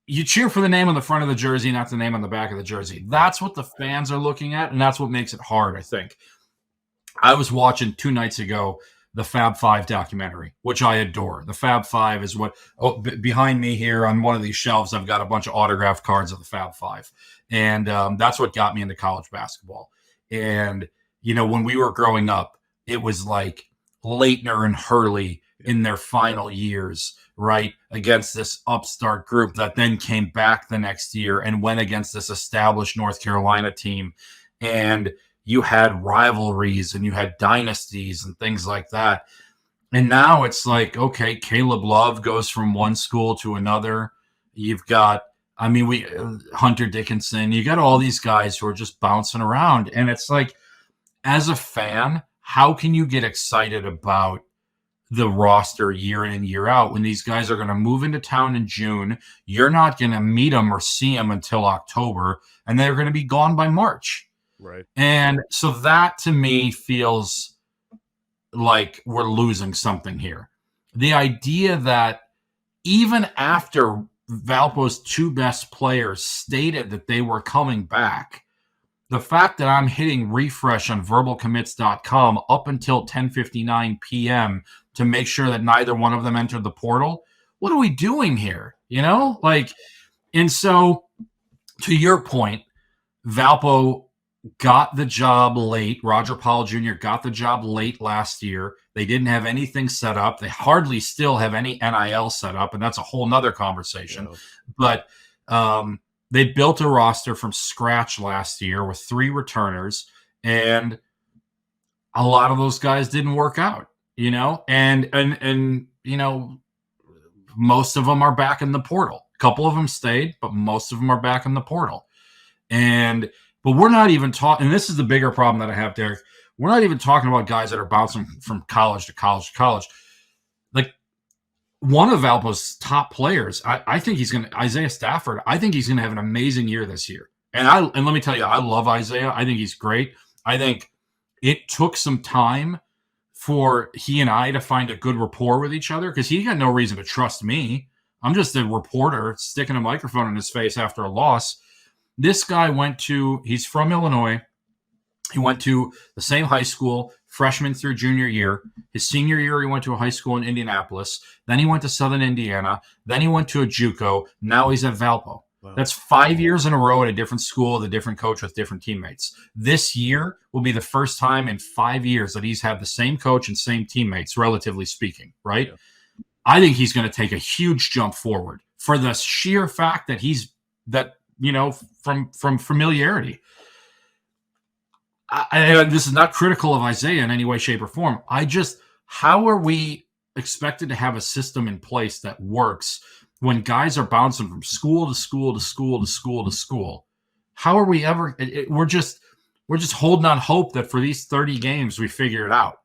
you cheer for the name on the front of the jersey, not the name on the back of the jersey. Right. That's what the fans are looking at, and that's what makes it hard, I think. I was watching 2 nights ago the Fab Five documentary, which I adore. The Fab Five is what behind me here on one of these shelves. I've got a bunch of autographed cards of the Fab Five, and that's what got me into college basketball. And when we were growing up, it was like Leitner and Hurley in their final years, right, against this upstart group that then came back the next year and went against this established North Carolina team. And you had rivalries and you had dynasties and things like that. And now it's like, okay, Caleb Love goes from one school to another. You've got, Hunter Dickinson, you got all these guys who are just bouncing around. And it's like, as a fan, how can you get excited about the roster year in and year out when these guys are going to move into town in June? You're not going to meet them or see them until October, and they're going to be gone by March. Right. And so that to me feels like we're losing something here. The idea that even after Valpo's 2 best players stated that they were coming back, the fact that I'm hitting refresh on verbalcommits.com up until 10:59 p.m. to make sure that neither one of them entered the portal, what are we doing here? And so to your point, Valpo got the job late. Roger Paul Jr. got the job late last year. They didn't have anything set up. They hardly still have any NIL set up, and that's a whole nother conversation. Yeah. But they built a roster from scratch last year with 3 returners, and a lot of those guys didn't work out, and most of them are back in the portal. A couple of them stayed, but most of them are back in the portal. But we're not even talking, and this is the bigger problem that I have, Derek. We're not even talking about guys that are bouncing from college to college to college. Like, one of Valpo's top players, I think he's going to, Isaiah Stafford, I think he's going to have an amazing year this year. And let me tell you, I love Isaiah. I think he's great. I think it took some time for he and I to find a good rapport with each other because he got no reason to trust me. I'm just a reporter sticking a microphone in his face after a loss. This guy he's from Illinois. He went to the same high school, freshman through junior year. His senior year, he went to a high school in Indianapolis. Then he went to Southern Indiana. Then he went to a JUCO. Now he's at Valpo. Wow. That's 5 years in a row at a different school with a different coach with different teammates. This year will be the first time in 5 years that he's had the same coach and same teammates, relatively speaking, right? Yeah. I think he's going to take a huge jump forward for the sheer fact that from familiarity. This is not critical of Isaiah in any way, shape, or form. How are we expected to have a system in place that works when guys are bouncing from school to school to school to school to school? How are we ever? We're just holding on hope that for these 30 games we figure it out,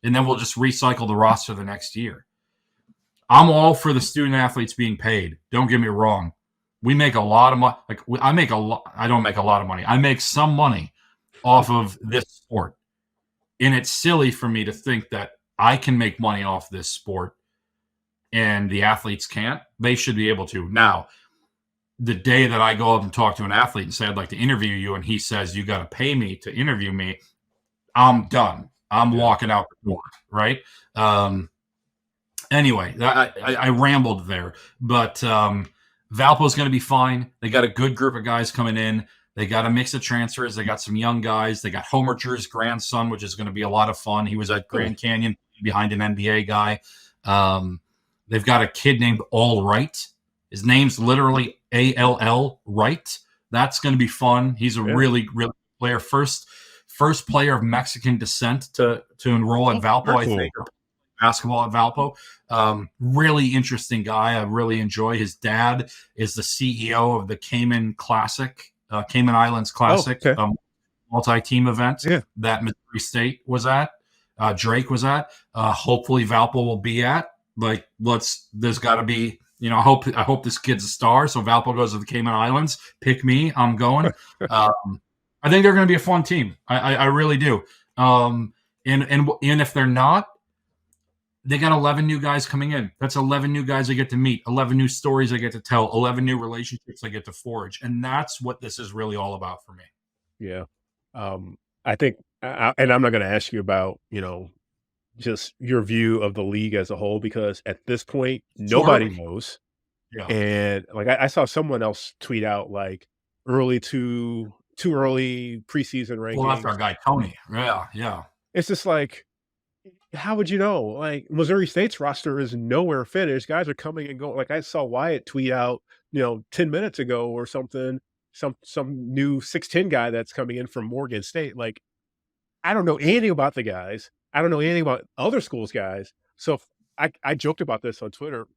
and then we'll just recycle the roster the next year. I'm all for the student athletes being paid. Don't get me wrong. We make a lot of money. I don't make a lot of money. I make some money off of this sport. And it's silly for me to think that I can make money off this sport and the athletes can't. They should be able to. Now, the day that I go up and talk to an athlete and say, I'd like to interview you, and he says, you got to pay me to interview me, I'm done. I'm walking out the door, right? Anyway, I rambled there. But Valpo's going to be fine. They got a good group of guys coming in. They got a mix of transfers. They got some young guys. They got Homercher's grandson, which is going to be a lot of fun. He was at Grand Canyon behind an NBA guy. They've got a kid named All Right. His name's literally ALL Right. That's going to be fun. He's a really, really player. First player of Mexican descent to enroll at Valpo, I think. basketball at Valpo. Really interesting guy. I really enjoy. His dad is the CEO of the Cayman Classic, Cayman Islands Oh, Classic, okay. multi-team event Yeah. that Missouri State was at. Drake was at. Hopefully, Valpo will be at. Like, there's got to be. I hope this kid's a star. So Valpo goes to the Cayman Islands. Pick me. I'm going. I think they're going to be a fun team. I really do. And if they're not, they got 11 new guys coming in. That's 11 new guys I get to meet, 11 new stories I get to tell, 11 new relationships I get to forge. And that's what this is really all about for me. Yeah. I think, and I'm not going to ask you about, just your view of the league as a whole, because at this point, It's too nobody early. knows. Yeah. And like I saw someone else tweet out like too early preseason Well, that's rankings. our guy, Tony. Yeah. Yeah. It's just like, how would you know? Like Missouri State's roster is nowhere finished. Guys are coming and going. Like I saw Wyatt tweet out, 10 minutes ago or something, some new 6'10" guy that's coming in from Morgan State. Like I don't know anything about the guys. I don't know anything about other schools' guys. So I joked about this on Twitter.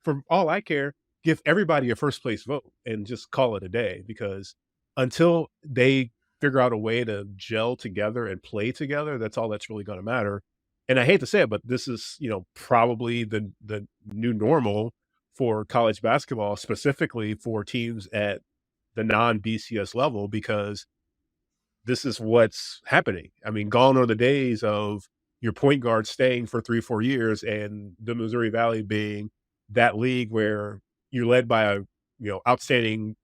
For all I care, give everybody a first place vote and just call it a day, because until they figure out a way to gel together and play together, that's all that's really going to matter. And I hate to say it, but this is, probably the new normal for college basketball, specifically for teams at the non BCS level, because this is what's happening. I mean, gone are the days of your point guard staying for 3, 4 years and the Missouri Valley being that league where you're led by a, outstanding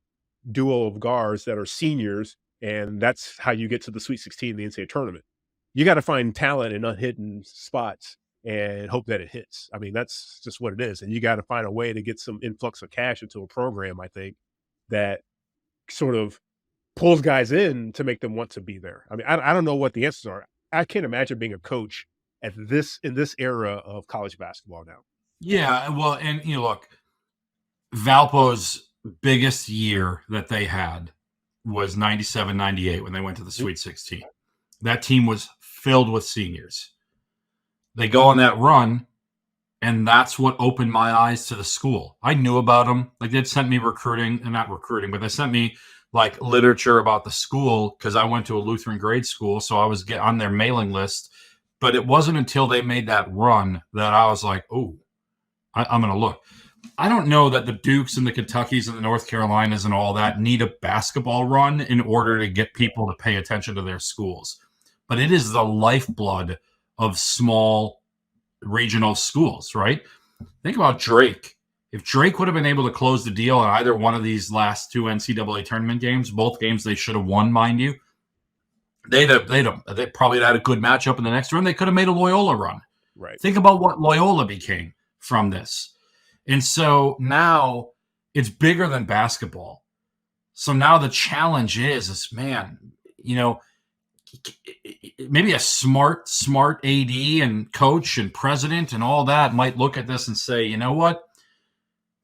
duo of guards that are seniors, and that's how you get to the Sweet 16 in the NCAA tournament. You got to find talent in unhidden spots and hope that it hits. I mean, that's just what it is. And you got to find a way to get some influx of cash into a program, I think, that sort of pulls guys in to make them want to be there. I mean, I don't know what the answers are. I can't imagine being a coach in this era of college basketball now. Yeah. Well, and look, Valpo's biggest year that they had was 97, 98 when they went to the Mhm. Sweet 16. That team was filled with seniors. They go on that run, and that's what opened my eyes to the school. I knew about them. Like, they'd sent me recruiting, and not recruiting, but they sent me like literature about the school because I went to a Lutheran grade school, so I was on their mailing list. But it wasn't until they made that run that I was like, oh, I'm going to look. I don't know that the Dukes and the Kentuckys and the North Carolinas and all that need a basketball run in order to get people to pay attention to their schools. But it is the lifeblood of small regional schools, right? Think about Drake. If Drake would have been able to close the deal in either one of these last two NCAA tournament games, both games they should have won, mind you, they probably had a good matchup in the next run. They could have made a Loyola run. Right. Think about what Loyola became from this. And so now it's bigger than basketball. So now the challenge is man, maybe a smart AD and coach and president and all that might look at this and say, you know what?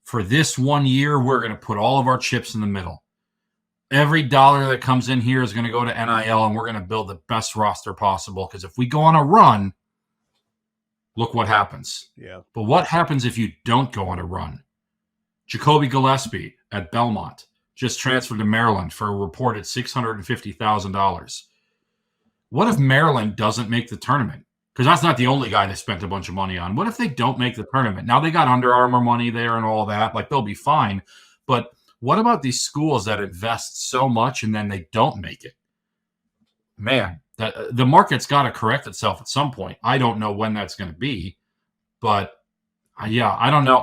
For this 1 year, we're going to put all of our chips in the middle. Every dollar that comes in here is going to go to NIL, and we're going to build the best roster possible. Because if we go on a run, look what happens. Yeah. But what happens if you don't go on a run? Jacoby Gillespie at Belmont just transferred to Maryland for a reported $650,000. What if Maryland doesn't make the tournament? Because that's not the only guy they spent a bunch of money on. What if they don't make the tournament? Now they got Under Armour money there and all that. Like, they'll be fine. But what about these schools that invest so much and then they don't make it? Man, the market's got to correct itself at some point. I don't know when that's going to be, but yeah, I don't know.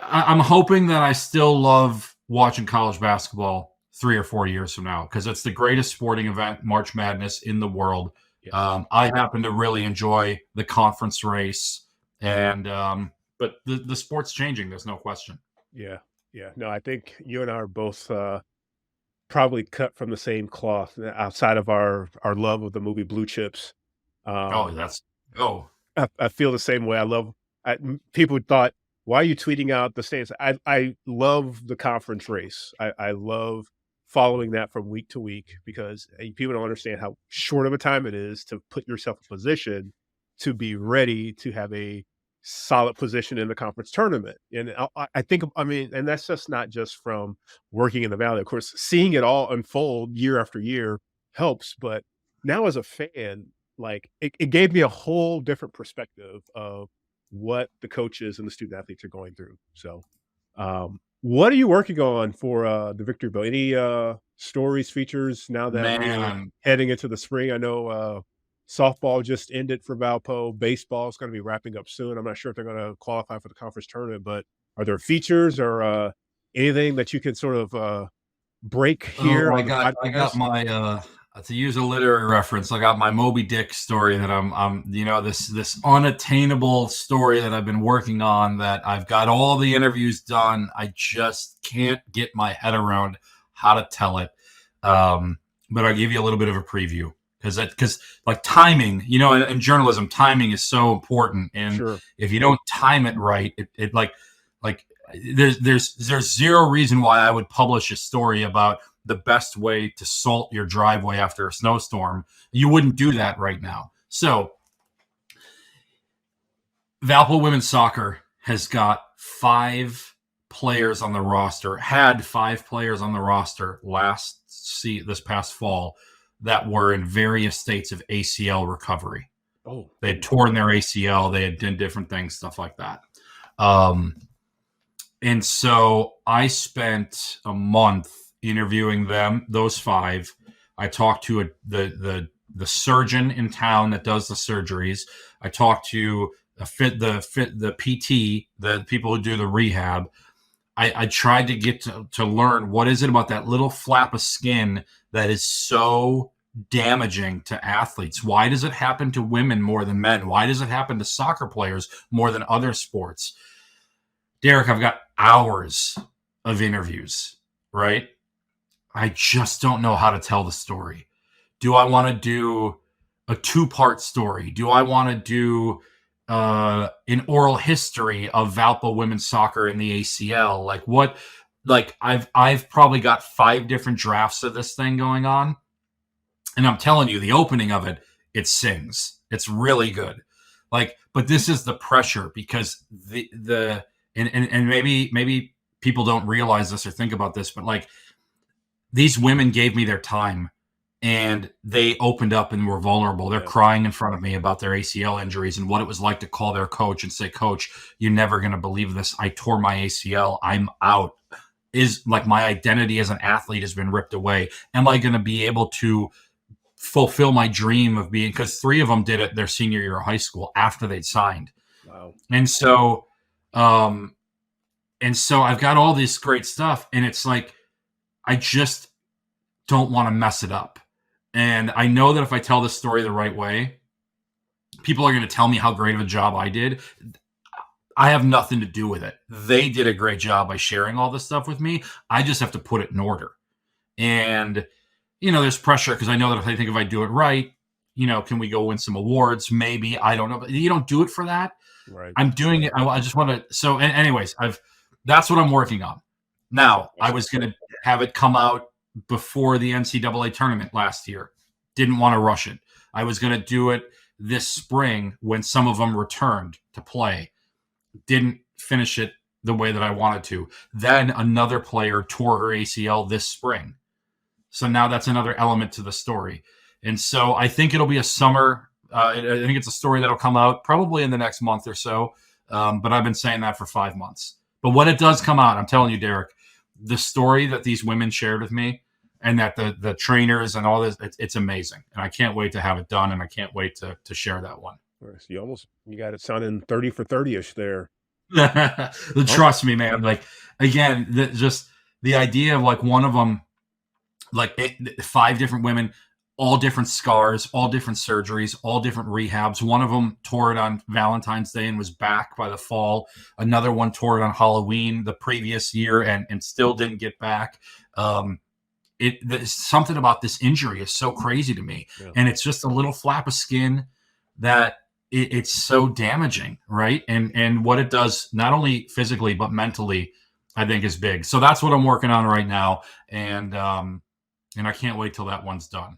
I'm hoping that I still love watching college basketball 3 or 4 years from now, because it's the greatest sporting event, March Madness, in the world. Yes. I happen to really enjoy the conference race, and but the sport's changing. There's no question. Yeah. Yeah. No, I think you and I are both probably cut from the same cloth outside of our love of the movie Blue Chips. Oh, Um, I feel the same way. People thought, why are you tweeting out the states? I love the conference race. I love following that from week to week, because people don't understand how short of a time it is to put yourself in position to be ready to have a solid position in the conference tournament. And I think, I mean, and that's just not just from working in the Valley. Of course, seeing it all unfold year after year helps. But now as a fan, like it gave me a whole different perspective of what the coaches and the student athletes are going through. So, what are you working on for the Victory Bell? Any stories, features now that we're Man, heading into the spring? I know softball just ended for Valpo. Baseball is going to be wrapping up soon. I'm not sure if they're going to qualify for the conference tournament, but are there features or anything that you can sort of break here oh, I on the got I got podcast? my to use a literary reference, I got my Moby Dick story that I'm this unattainable story that I've been working on, that I've got all the interviews done. I just can't get my head around how to tell it. But I'll give you a little bit of a preview, because like timing, in journalism, timing is so important, and Sure. if you don't time it right, it like there's zero reason why I would publish a story about the best way to salt your driveway after a snowstorm. You wouldn't do that right now. So Valpo women's soccer has got had 5 players on the roster this past fall that were in various states of ACL recovery. Oh, They had torn their ACL, they had done different things, stuff like that. And so I spent a month interviewing those 5. I talked to the surgeon in town that does the surgeries. I talked to the PT, the people who do the rehab. I tried to get to learn what is it about that little flap of skin that is so damaging to athletes. Why does it happen to women more than men? Why does it happen to soccer players more than other sports? Derek, I've got hours of interviews, right? I just don't know how to tell the story. Do I want to do a 2-part story? Do I want to do an oral history of Valpo women's soccer in the ACL? Like what? Like I've probably got 5 different drafts of this thing going on, and I'm telling you, the opening of it sings. It's really good. Like, but this is the pressure, because and maybe people don't realize this or think about this, but like, these women gave me their time, and they opened up and were vulnerable. They're yeah. crying in front of me about their ACL injuries and what it was like to call their coach and say, "Coach, you're never going to believe this. I tore my ACL. I'm out." Is like, my identity as an athlete has been ripped away. Am I going to be able to fulfill my dream of being, because 3 of them did it their senior year of high school after they'd signed. Wow. And so, I've got all this great stuff, and it's like, I just don't want to mess it up. And I know that if I tell this story the right way, people are going to tell me how great of a job I did. I have nothing to do with it. They did a great job by sharing all this stuff with me. I just have to put it in order. And, there's pressure, because I know that if I do it right, can we go win some awards? Maybe. I don't know. But you don't do it for that. Right. I'm doing it. I just want to. So, anyways, that's what I'm working on. Now, I was going to have it come out before the NCAA tournament last year. Didn't want to rush it. I was going to do it this spring when some of them returned to play. Didn't finish it the way that I wanted to. Then another player tore her ACL this spring. So now that's another element to the story. And so I think it'll be a summer. I think it's a story that'll come out probably in the next month or so. But I've been saying that for 5 months. But when it does come out, I'm telling you, Derek, the story that these women shared with me, and that the trainers and all this, it's amazing. And I can't wait to have it done, and I can't wait to share that one. You got it sounding 30 for 30-ish there. Oh, Trust me, man. Like, again, just the idea of like one of them, like 5 different women, all different scars, all different surgeries, all different rehabs. One of them tore it on Valentine's Day and was back by the fall. Another one tore it on Halloween the previous year and still didn't get back. Something about this injury is so crazy to me. yeah. And it's just a little flap of skin that it's so damaging, right? And what it does, not only physically, but mentally, I think is big. So that's what I'm working on right now. And I can't wait till that one's done.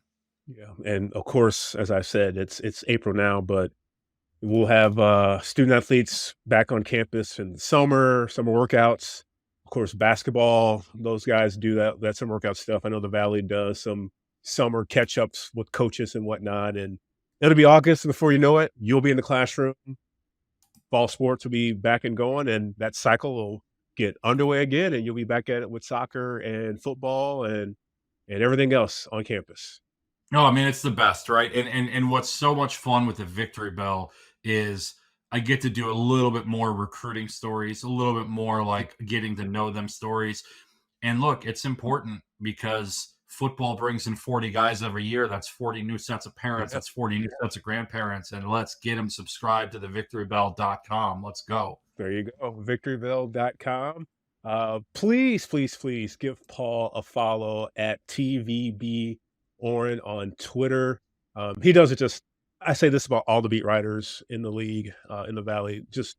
Yeah. And of course, as I said, it's April now, but We'll have student athletes back on campus in the summer workouts. Of course, basketball. Those guys do that summer workout stuff. I know the Valley does some summer catch ups with coaches and whatnot. And it'll be August, and before you know it, you'll be in the classroom. Fall sports will be back and going, and that cycle will get underway again, and you'll be back at it with soccer and football and everything else on campus. No, I mean it's the best, right? And what's so much fun with the Victory Bell is I get to do a little bit more recruiting stories, a little bit more like getting to know them stories. And look, it's important because football brings in 40 guys every year. That's 40 new sets of parents. Yeah. That's 40 new sets of grandparents. And let's get them subscribed to the victorybell.com. Let's go. There you go, victoryville.com. Please, please, please give Paul a follow at TVB Oren on Twitter. He does it just, I say this about all the beat writers in the league, in the Valley. Just,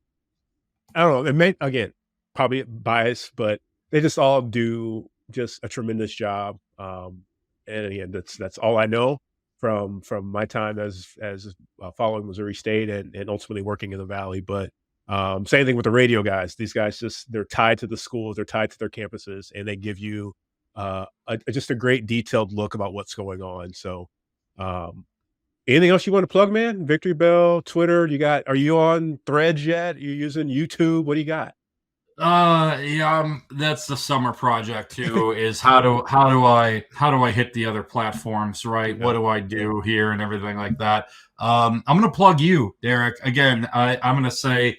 I don't know, it may, again, probably bias, but they just all do just a tremendous job. And again, that's all I know from my time as following Missouri State and ultimately working in the Valley. But same thing with the radio guys. These guys just they're tied to the schools, they're tied to their campuses, and they give you just a great detailed look about what's going on. So, anything else you want to plug, man? Victory Bell, Twitter. Are you on Threads yet? Are you using YouTube? What do you got? Yeah, that's the summer project too. Is how do I hit the other platforms, right? Yeah. What do I do here and everything like that? I'm gonna plug you, Derek. Again, I'm gonna say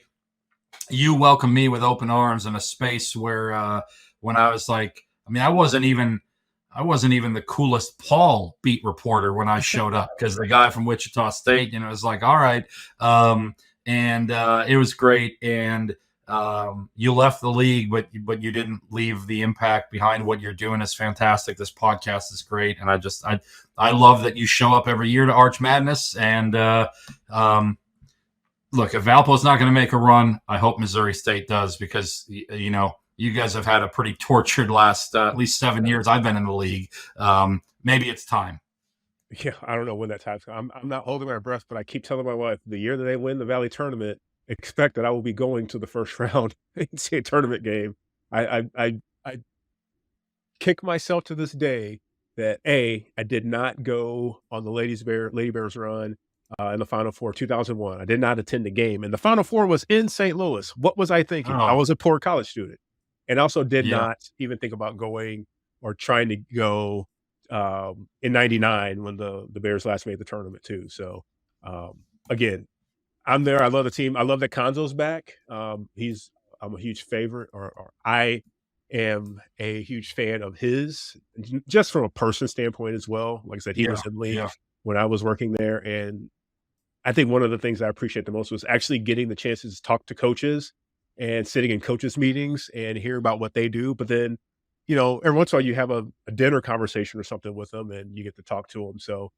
you welcome me with open arms in a space where when I was like, I mean, I wasn't even the coolest Paul beat reporter when I showed up because the guy from Wichita State, was like, all right. And it was great. And you left the league, but you didn't leave the impact behind. What you're doing is fantastic. This podcast is great. And I love that you show up every year to Arch Madness. And look, if Valpo's not going to make a run, I hope Missouri State does because, you guys have had a pretty tortured last at least 7 years I've been in the league. Maybe it's time. Yeah, I don't know when that time's coming. I'm not holding my breath, but I keep telling my wife the year that they win the Valley tournament, expect that I will be going to the first round NCAA tournament game. I kick myself to this day that I did not go on the Lady Bears run in the Final Four 2001. I did not attend the game, and the Final Four was in St. Louis. What was I thinking? I Oh, was a poor college student, and also did yeah. not even think about going or trying to go in '99 when the Bears last made the tournament too. So again, I'm there. I love the team. I love that Konzo's back. I'm a huge favorite, or I am a huge fan of his, just from a person standpoint as well. Like I said, he Yeah. was in the league Yeah. when I was working there, and I think one of the things I appreciate the most was actually getting the chances to talk to coaches and sitting in coaches meetings and hear about what they do. But then, every once in a while you have a dinner conversation or something with them and you get to talk to them. So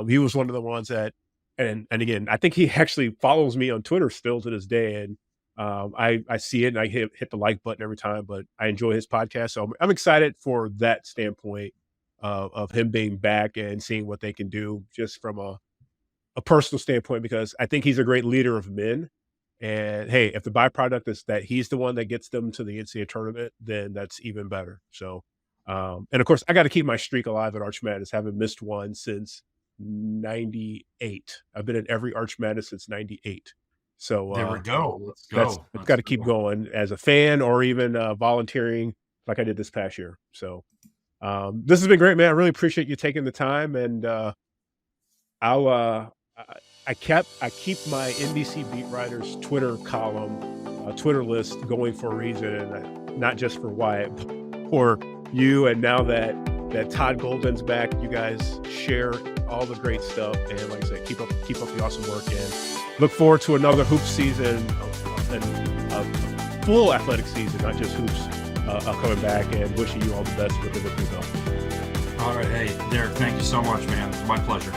he was one of the ones that, and again, I think he actually follows me on Twitter still to this day. And I see it and I hit the like button every time, but I enjoy his podcast. So I'm excited for that standpoint of him being back and seeing what they can do just from a personal standpoint, because I think he's a great leader of men. And hey, if the byproduct is that he's the one that gets them to the NCAA tournament, then that's even better. So, and of course, I got to keep my streak alive at Arch Madness. Haven't missed one since '98. I've been in every Arch Madness since '98. So There we go. Let's that's go. I've Let's got to keep go. going as a fan or even volunteering like I did this past year. So this has been great, man. I really appreciate you taking the time, and I'll I keep my NBC beat writers Twitter column, Twitter list going for a reason, and not just for Wyatt, but for you. And now that Todd Golden's back, you guys share all the great stuff. And like I said, keep up the awesome work, and look forward to another hoop season and a full athletic season, not just hoops, coming back. And wishing you all the best with the Victory Bell. All right. Hey, Derek, thank you so much, man. It's my pleasure.